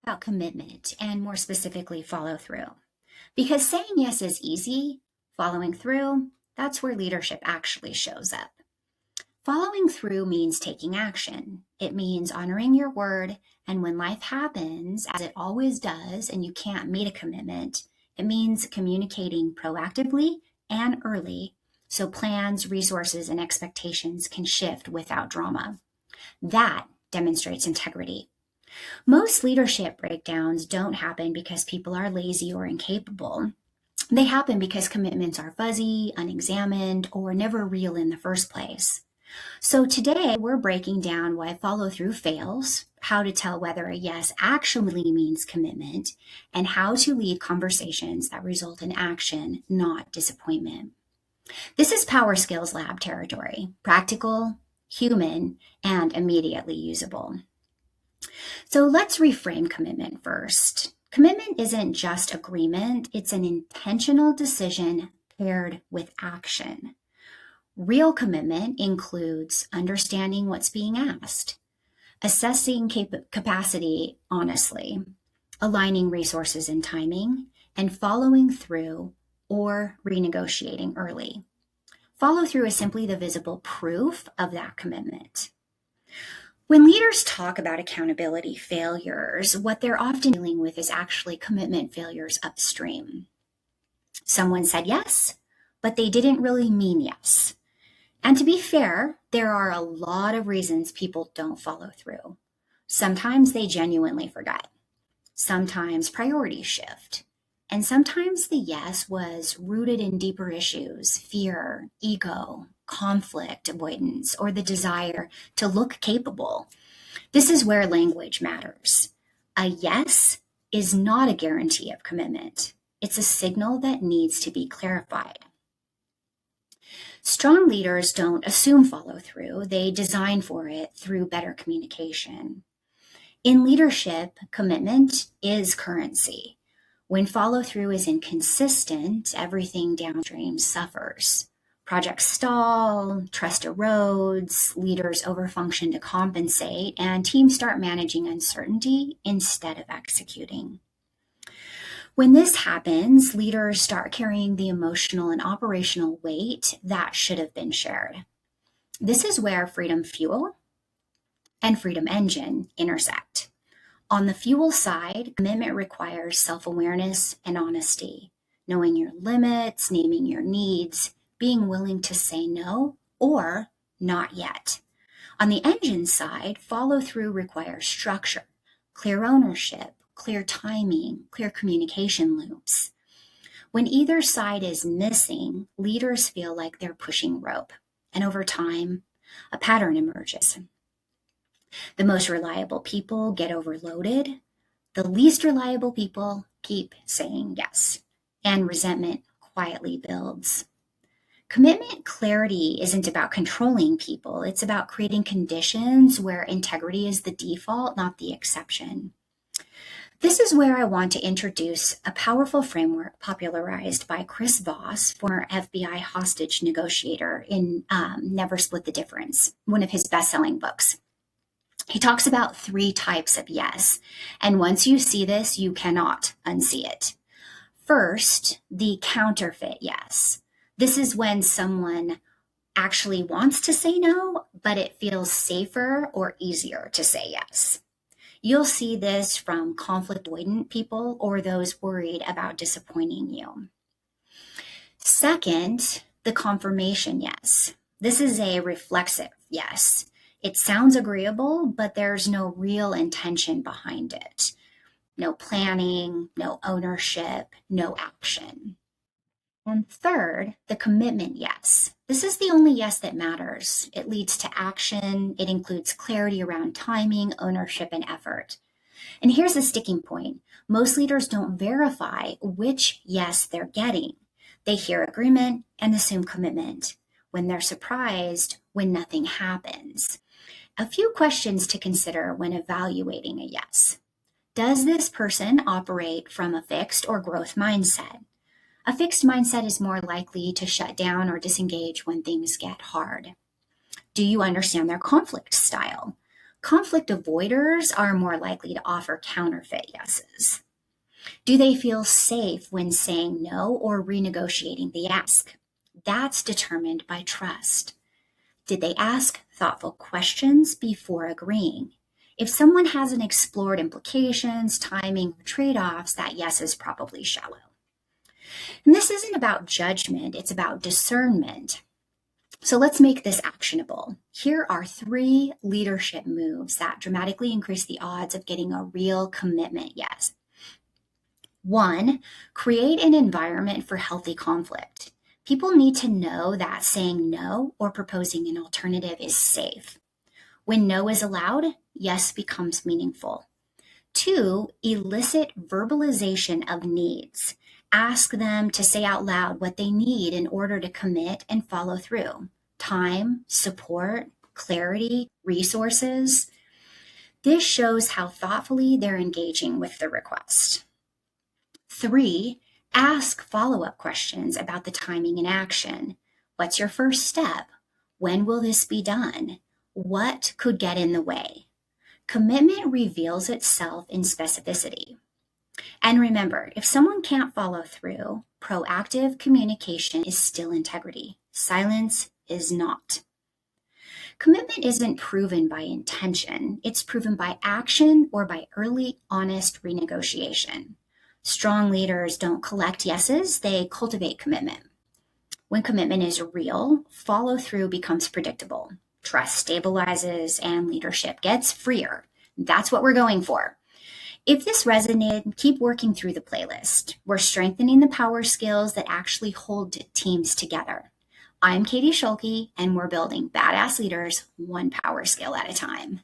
About commitment and more specifically, follow through. Because saying yes is easy, following through, that's where leadership actually shows up. Following through means taking action. It means honoring your word, and when life happens, as it always does, and you can't meet a commitment, it means communicating proactively and early so plans, resources, and expectations can shift without drama. That demonstrates integrity. Most leadership breakdowns don't happen because people are lazy or incapable. They happen because commitments are fuzzy, unexamined, or never real in the first place. So today we're breaking down why follow through fails, how to tell whether a yes actually means commitment, and how to lead conversations that result in action, not disappointment. This is Power Skills Lab territory, practical, human, and immediately usable. So let's reframe commitment first. Commitment isn't just agreement, it's an intentional decision paired with action. Real commitment includes understanding what's being asked, assessing capacity honestly, aligning resources and timing, and following through or renegotiating early. Follow through is simply the visible proof of that commitment. When leaders talk about accountability failures, what they're often dealing with is actually commitment failures upstream. Someone said yes, but they didn't really mean yes. And to be fair, there are a lot of reasons people don't follow through. Sometimes they genuinely forget. Sometimes priorities shift. And sometimes the yes was rooted in deeper issues, fear, ego, conflict avoidance, or the desire to look capable. This is where language matters. A yes is not a guarantee of commitment. It's a signal that needs to be clarified. Strong leaders don't assume follow through, they design for it through better communication. In leadership, commitment is currency. When follow through is inconsistent, everything downstream suffers. Projects stall, trust erodes, leaders overfunction to compensate, and teams start managing uncertainty instead of executing. When this happens, leaders start carrying the emotional and operational weight that should have been shared. This is where freedom fuel and freedom engine intersect. On the fuel side, commitment requires self-awareness and honesty, knowing your limits, naming your needs, being willing to say no or not yet. On the engine side, follow through requires structure, clear ownership, clear timing, clear communication loops. When either side is missing, leaders feel like they're pushing rope, and over time, a pattern emerges. The most reliable people get overloaded. The least reliable people keep saying yes, and resentment quietly builds. Commitment clarity isn't about controlling people. It's about creating conditions where integrity is the default, not the exception. This is where I want to introduce a powerful framework popularized by Chris Voss, former FBI hostage negotiator in Never Split the Difference, one of his best-selling books. He talks about 3 types of yes, and once you see this, you cannot unsee it. First, the counterfeit yes. This is when someone actually wants to say no, but it feels safer or easier to say yes. You'll see this from conflict avoidant people or those worried about disappointing you. Second, the confirmation yes. This is a reflexive yes. It sounds agreeable, but there's no real intention behind it. No planning, no ownership, no action. And third, the commitment yes. This is the only yes that matters. It leads to action. It includes clarity around timing, ownership, and effort. And here's the sticking point. Most leaders don't verify which yes they're getting. They hear agreement and assume commitment when they're surprised when nothing happens. A few questions to consider when evaluating a yes. Does this person operate from a fixed or growth mindset? A fixed mindset is more likely to shut down or disengage when things get hard. Do you understand their conflict style? Conflict avoiders are more likely to offer counterfeit yeses. Do they feel safe when saying no or renegotiating the ask? That's determined by trust. Did they ask thoughtful questions before agreeing? If someone hasn't explored implications, timing, or trade-offs, that yes is probably shallow. And this isn't about judgment, it's about discernment. So let's make this actionable. Here are 3 leadership moves that dramatically increase the odds of getting a real commitment yes. 1, create an environment for healthy conflict. People need to know that saying no or proposing an alternative is safe. When no is allowed, yes becomes meaningful. 2, elicit verbalization of needs. Ask them to say out loud what they need in order to commit and follow through. Time, support, clarity, resources. This shows how thoughtfully they're engaging with the request. 3, ask follow-up questions about the timing and action. What's your first step? When will this be done? What could get in the way? Commitment reveals itself in specificity. And remember, if someone can't follow through, proactive communication is still integrity. Silence is not. Commitment isn't proven by intention. It's proven by action or by early, honest renegotiation. Strong leaders don't collect yeses, they cultivate commitment. When commitment is real, follow through becomes predictable. Trust stabilizes and leadership gets freer. That's what we're going for. If this resonated, keep working through the playlist. We're strengthening the power skills that actually hold teams together. I'm Katie Schulke, and we're building badass leaders one power skill at a time.